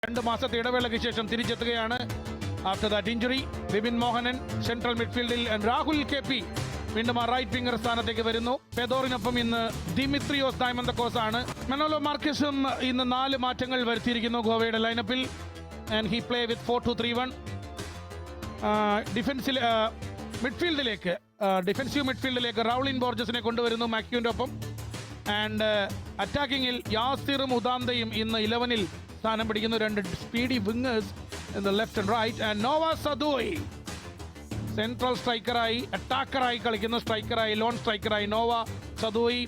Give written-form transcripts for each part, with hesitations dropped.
2 മാസത്തെ ഇടവേളയ്ക്ക് ശേഷം തിരിച്ചെത്തുകയാണ്. After that injury Bipin Mohanan central മിഡ്ഫീൽഡിൽ രാഹുൽ KP വീണ്ടും ആ റൈറ്റ് വിംഗർ സ്ഥാനത്തേക്ക് വരുന്നു. ഫെദോറിനൊപ്പം ഇന്ന് ദിമിത്രിയോസ് ഡയമന്തക്കോസ് ആണ്. മെനോലോ മാർക്കസും ഇന്ന് 4 മാറ്റങ്ങൾ വരുത്തിയിരിക്കുന്നു ഗോവയുടെ ലൈനപ്പിൽ. And he play with 4-2-3-1. Defensive മിഡ്ഫീൽഡിലേക്ക് റൗളിൻ ബോർജസിനെ കൊണ്ടുവരുന്നു മാക്യുവിൻ്റെ ഒപ്പം. ആൻഡ് അറ്റാക്കിങ്ങിൽ യാസിറും ഉദാന്തയും ഇന്ന് 11-ൽ സ്ഥാനം പിടിക്കുന്നു. 2 speedy wingers in the left and right. And Noah Sadaoui central സ്ട്രൈക്കറായി, അറ്റാക്കറായി കളിക്കുന്ന സ്ട്രൈക്കറായി, ലോൺ സ്ട്രൈക്കറായി Noah Sadaoui.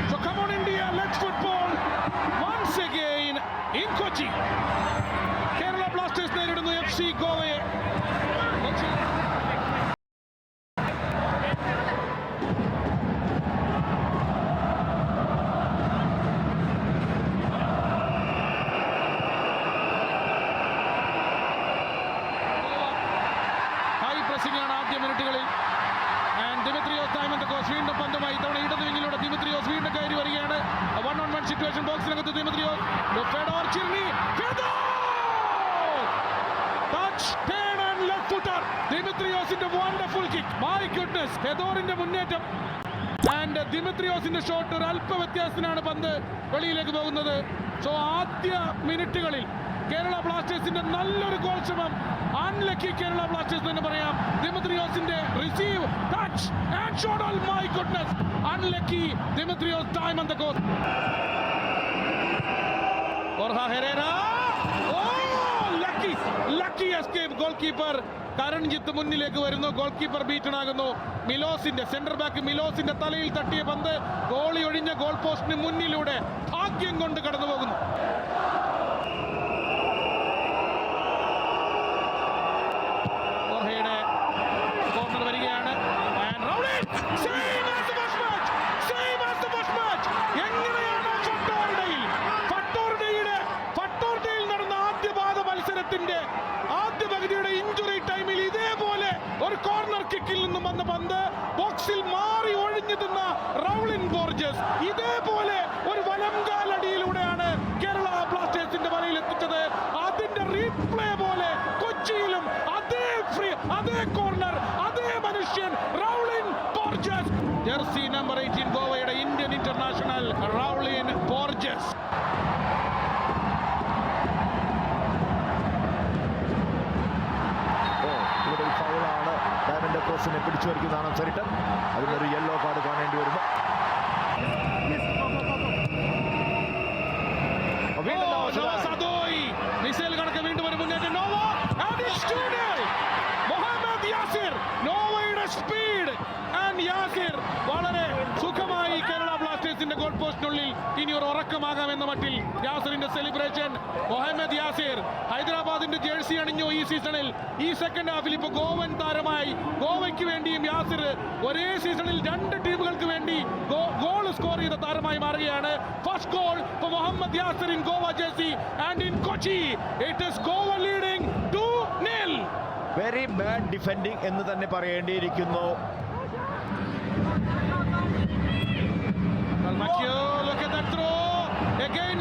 So come on India, let's football once again in Kochi. Kerala Blasters നേരിടുന്നു FC ഗോവയെ. ആദ്യ മിനിറ്റുകളിൽ ദിമിത്രിയോസ് ഡയമന്തക്കോസ് വീണ്ടും പന്തുമായി ഇത്തവണ ഇടത് വിങ്ങിലൂടെ ദിമിത്രിയോസ് വീണ്ടും കയറി വരികയാണ്. 1-on-1 സിറ്റുവേഷൻ ബോക്സിനകത്ത് Dimitrios. Fedor Cernych, touch turn and left footer. ദിമിത്രിയോസിന്റെ വണ്ടർഫുൾ കിക്ക്. മൈ ഗുഡ്നസ്, ഫെഡോറിന്റെ മുന്നേറ്റം ആൻഡ് ദിമിത്രിയോസിന്റെ ഷോട്ട് ഒരു അല്പ വ്യത്യാസത്തിനാണ് പന്ത് വെളിയിലേക്ക് പോകുന്നത്. സോ ആദ്യ മിനിറ്റുകളിൽ കേരള ബ്ലാസ്റ്റേഴ്സിന്റെ നല്ലൊരു ഗോൾ ശ്രമം. അൺലക്കി കേരള ബ്ലാസ്റ്റേഴ്സ് എന്ന് പറയാം. ദിമിത്രിയോസിന്റെ receive, touch and shot. All my goodness, unlucky Dimitrios Diamantakos. Borja Herrera, lucky escape. Goalkeeper Karanjit മുന്നിലേക്ക് വരുന്നു. ഗോൾ കീപ്പർ ബീറ്റൺ ആകുന്നു. മിലോസിന്റെ സെന്റർ ബാക്ക് മിലോസിന്റെ തലയിൽ തട്ടിയ പന്ത് ഗോളി ഒഴിഞ്ഞ ഗോൾ പോസ്റ്റിന് മുന്നിലൂടെ ഭാഗ്യം കൊണ്ട് കടന്നു പോകുന്നു. കോർണർ വരികയാണ്. എങ്ങനെയാണ് ഫട്ടോർഡയിൽ നടന്ന ആദ്യപാദ മത്സരത്തിന്റെ ആദ്യ പകുതിയുടെ ഇഞ്ചുറി ടൈമിൽ ഇതേപോലെ ഒരു കോർണർ കിക്കിൽ നിന്നും വന്ന പന്ത് ബോക്സിൽ മാറി ഒഴിഞ്ഞു നിന്ന റൗളിൻ ബോർജസ് ഇതേപോലെ ഒരു വലംകാലടിയിലൂടെയാണ് കേരള ബ്ലാസ്റ്റേഴ്സിന്റെ വലയിൽ എത്തിച്ചത്. അതിന്റെ റീപ്ലേ പോലെ കൊച്ചിയിലും അതേ കോർണർ, അതേ മനുഷ്യൻ റൗളിൻ ബോർജസ്. ജെർസി നമ്പർ 18 ഗോവയുടെ ഇന്ത്യൻ ഇന്റർനാഷണൽ റൗളിൻ ബോർജസ്. ഫൗളാണ്. ഡയമന്തക്കോസിനെ പിടിച്ചു വരിക്കുന്നതാണ് സരിട്ടൻ. അതിനൊരു യെല്ലോ കാർഡ് കാണേണ്ടി വരുന്നു. മിസൈൽ കണക്ക് വീണ്ടും ഒരു മുന്നേറ്റം. നോവ മുഹമ്മദ് യാസിർ, നോവയുടെ സ്പീഡ് ആൻഡ് യാസിർ വളരെ സുഖമായി കേരള ബ്ലാസ്റ്റേഴ്സിന്റെ ഗോൾ പോസ്റ്റിനുള്ളിൽ ഇനി ഒരു ഉറക്കമാകാമെന്ന മട്ടിൽ യാസിറിന്റെ സെലിബ്രേഷൻ. മുഹമ്മദ് യാസിർ ഹൈദരാബാദിന്റെ ജേഴ്സി അണിഞ്ഞു ഈ സീസണിൽ. ഈ സെക്കൻഡ് ഹാഫിൽ ഇപ്പോൾ ഗോവൻ താരമായി ഗോവയ്ക്ക് വേണ്ടിയും യാസിർ ഒരേ സീസണിൽ 2 ടീമുകൾക്ക് വേണ്ടി ഗോൾ സ്കോർ ചെയ്ത താരമായി മാറുകയാണ്. First goal for Muhammad Yasir in Goa jersey and in Kochi. It is Goa leading 2-0. Very bad defending എന്ന് തന്നെ പറയേണ്ടിയിരിക്കുന്നു. Look at that throw again.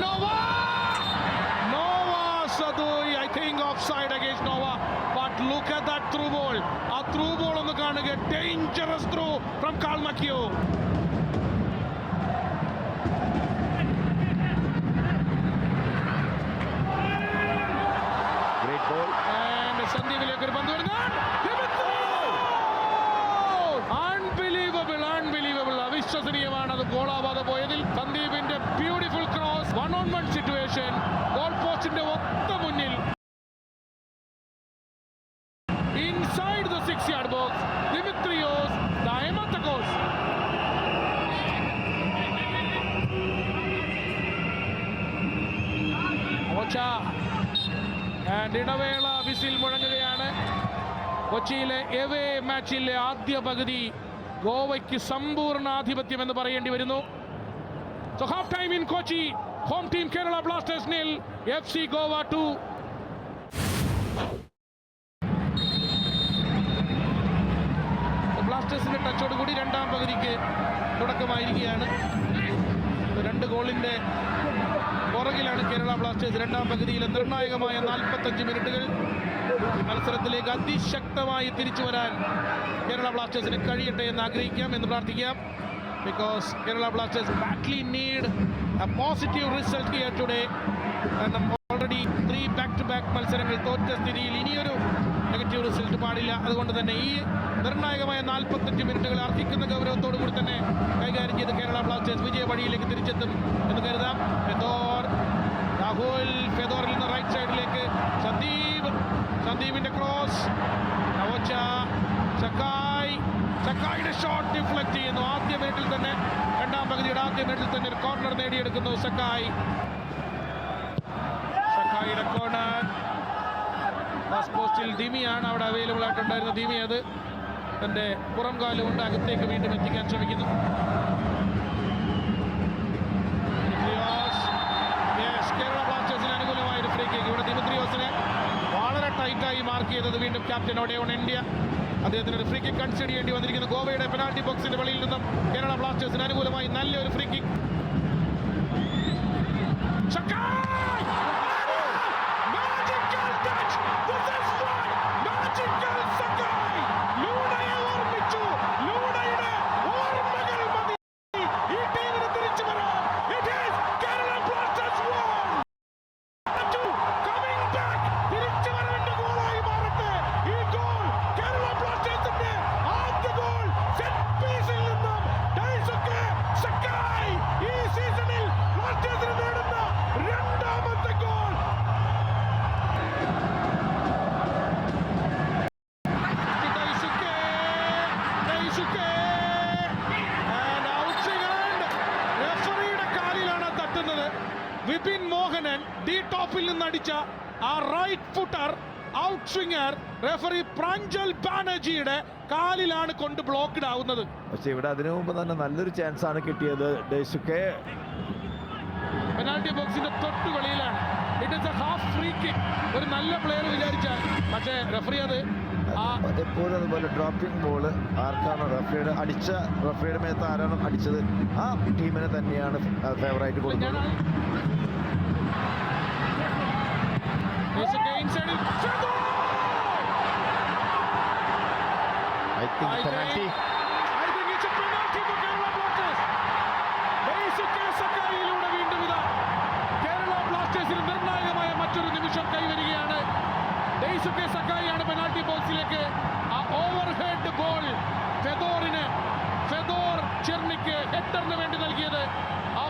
Nova Sadoi, I think offside against Nova, but look at that through ball. A through ball on the കാണുക. Dangerous throw from Kalmakio. Great goal. And സന്ദീപിലേക്ക് ഒരു പന്ത് വരുന്നു. Unbelievable. അവിശ്വസനീയമാണ് അത് ഗോളാവാതെ പോയതിൽ. സന്ദീപിന്റെ beautiful cross, 1-on-1 situation, goal പോസ്റ്റിന്റെ ഒത്ത മുന്നിൽ inside the 6-yard box. Dimitrios Diamantakos. ഇടവേള വിസിൽ മുഴങ്ങുകയാണ്. കൊച്ചിയിലെ എവേ മാച്ചിലെ ആദ്യ പകുതി ഗോവയ്ക്ക് സമ്പൂർണ്ണ ആധിപത്യം എന്ന് പറയേണ്ടി വരുന്നു. So half time in Kochi, home team Kerala Blasters 0, FC Goa 2. ബ്ലാസ്റ്റേഴ്സിന്റെ ടച്ചോടുകൂടി രണ്ടാം പകുതിക്ക് തുടക്കമായിരിക്കുകയാണ്. 2 ഗോളിന്റെ പുറകിലാണ് കേരള ബ്ലാസ്റ്റേഴ്സ്. രണ്ടാം പകുതിയിലെ നിർണായകമായ 45 മിനിറ്റുകൾ. മത്സരത്തിലേക്ക് അതിശക്തമായി തിരിച്ചു വരാൻ കേരള ബ്ലാസ്റ്റേഴ്സിന് കഴിയട്ടെ എന്ന് ആഗ്രഹിക്കാം, എന്ന് പ്രാർത്ഥിക്കാം. Because Kerala Blasters badly need A positive result here today. കാരണം ഓൾറെഡി 3 back-to-back മത്സരങ്ങൾ തോറ്റ സ്ഥിതിയിൽ ഇനിയൊരു നെഗറ്റീവ് റിസൾട്ട് പാടില്ല. അതുകൊണ്ട് തന്നെ ഈ നിർണായകമായ 45 മിനിറ്റുകൾ അർഹിക്കുന്ന ഗൗരവത്തോടു കൂടി തന്നെ കൈകാര്യം ചെയ്ത് കേരള ബ്ലാസ്റ്റേഴ്സ് വിജയ വഴിയിലേക്ക് തിരിച്ചെത്തും എന്ന് കരുതാം. രാഹുൽ ഫെദോറിൽ നിന്ന് റൈറ്റ് സൈഡിലേക്ക് സന്ദീപിന്റെ ക്രോസ്. സക്കായിയുടെ ഷോട്ട് ഡിഫ്ലക്ട് ചെയ്യുന്നു. ആദ്യ മിനിറ്റിൽ തന്നെ, രണ്ടാം പകുതിയുടെ ആദ്യ മിനിറ്റിൽ തന്നെ ഒരു കോർണർ നേടിയെടുക്കുന്നു സക്കായിയുടെ കോർണർ. ഫസ്റ്റ് പോസ്റ്റിൽ ദിമിയാണ് അവിടെ അവൈലബിൾ ആയിട്ടുണ്ടായിരുന്ന. ദിമി അത് തന്റെ പുറം കാലുകൊണ്ട് അകത്തേക്ക് വീണ്ടും എത്തിക്കാൻ ശ്രമിക്കുന്നു. കേരള ബ്ലാസ്റ്റേഴ്സിന് അനുകൂലമായ ഒരു ഫ്രീ കിക്ക്. ഇവിടെ ദിമിത്രിയോസിനെ വളരെ ടൈറ്റായി മാർക്ക് ചെയ്തത് വീണ്ടും ക്യാപ്റ്റൻ ഓൺ ഇന്ത്യ. അദ്ദേഹത്തിന് ഒരു ഫ്രീ കിക്ക് കൺസിഡർ ചെയ്യേണ്ടി വന്നിരിക്കുന്നു. ഗോവയുടെ പെനാൽറ്റി ബോക്സിന്റെ വെളിയിൽ നിന്നും കേരള ബ്ലാസ്റ്റേഴ്സിന് അനുകൂലമായി നല്ലൊരു free kick. Vipin Mohanan D ടോപ്പിൽ നിന്ന് അടിച്ച ആ right footer outswinger referee Pranjal ബാനർജിയുടെ കാലിലാണ് കൊണ്ട് ബ്ലോക്ക്ഡ് ആവുന്നത്. പക്ഷെ ഇവിടെ അതിനു മുമ്പ് തന്നെ നല്ലൊരു ചാൻസ് ആണ് കിട്ടിയത്. പെനാൽറ്റി ബോക്സിന്റെ തൊട്ട് വെളിയിലാണ്. It is a half free kick. ഒരു നല്ല പ്ലെയർ വിചാരിച്ചാൽ, പക്ഷേ റെഫറി അത് എപ്പോഴും അതുപോലെ ഡ്രോപ്പിംഗ് ബോൾ ആർക്കാണോ റെഫറിയുടെ മേത്ത് ആരാണോ അടിച്ചത് ആ ടീമിനെ തന്നെയാണ് ഫേവറായിട്ട് കൊടുക്കുന്നത്. നിർണായകമായ മറ്റൊരു നിമിഷം കൈവരികയാണ്. ഡെയ്സുക്കെ സക്കായിയാണ് പെനാൽറ്റി ബോക്സിലേക്ക് ആ ഓവർ ഹെഡ് ബോൾ ഫെദോർ ചെർണിക്ക് ഹെഡറിന് വേണ്ടി നൽകിയത്. ആ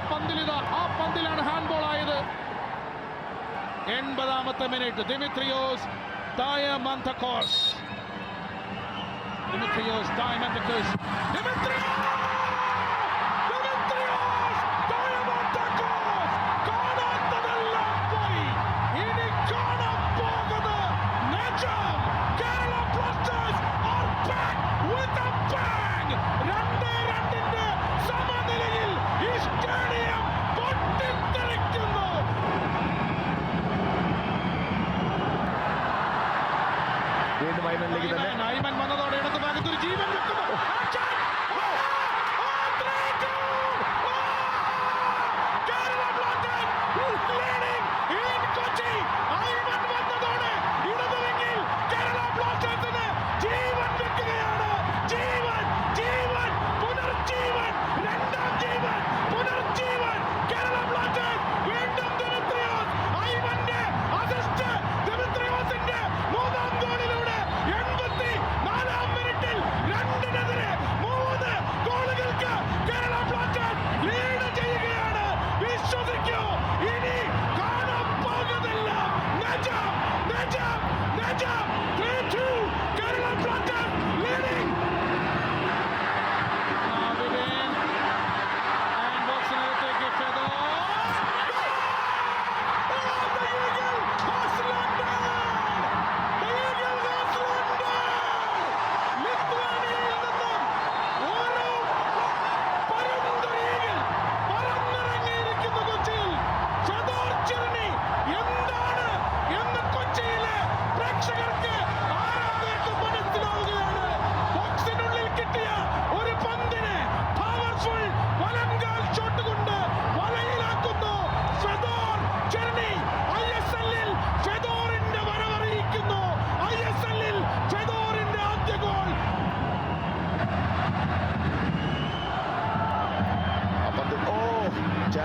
പന്തിലാണ് ഹാൻഡ് ബോൾ ആയത്. 80ാമത്തെ മിനിറ്റ്. ദിമിത്രിയോസ് ഡയമന്റക്കോസ് ഐമൻ വന്നതോടെ ഇടത് ഭാഗത്തൊരു ജീവൻ വെക്കുന്നു. പ്രേക്ഷകർക്ക് ആരാധകർക്ക് മനസ്സിലാവുകയാണ്.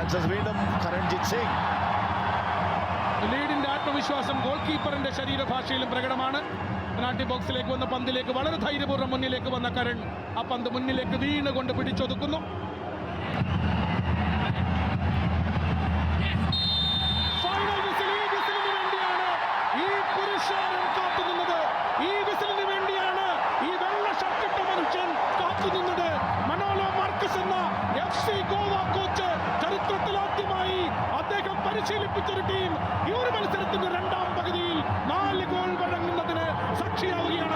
ചാൻസസ് വീണ്ടും കരൺജിത് സിംഗ്. ലീഡിന്റെ ആത്മവിശ്വാസം ഗോൾ കീപ്പറിന്റെ ശരീരഭാഷയിലും പ്രകടമാണ്. പെനാൽറ്റി ബോക്സിലേക്ക് വന്ന പന്തിലേക്ക് വളരെ ധൈര്യപൂർവ്വം മുന്നിലേക്ക് വന്ന കരൺ ആ പന്ത് മുന്നിലേക്ക് വീണുകൊണ്ട് പിടിച്ചൊതുക്കുന്നു. Final whistle. ഈ വിസിലിന് വേണ്ടിയാണ് ഈ പുരുഷാരം കാത്തുനിന്നത്. ഈ വിസിലിന് വേണ്ടിയാണ് ഈ വെള്ള ഷർട്ടിട്ട മനുഷ്യൻ കാത്തുനിന്നത്. മനോലോ മാർക്കസ് എന്ന FC ഗോവ കോച്ച് ചരിത്രത്തിലാദ്യമായി അദ്ദേഹം പരിശീലിപ്പിച്ചൊരു ടീം ഈ ഒരു മത്സരത്തിന്റെ രണ്ടാം പകുതിയിൽ 4 ഗോൾ വഴങ്ങുന്നതിന് സാക്ഷിയാവുകയാണ്.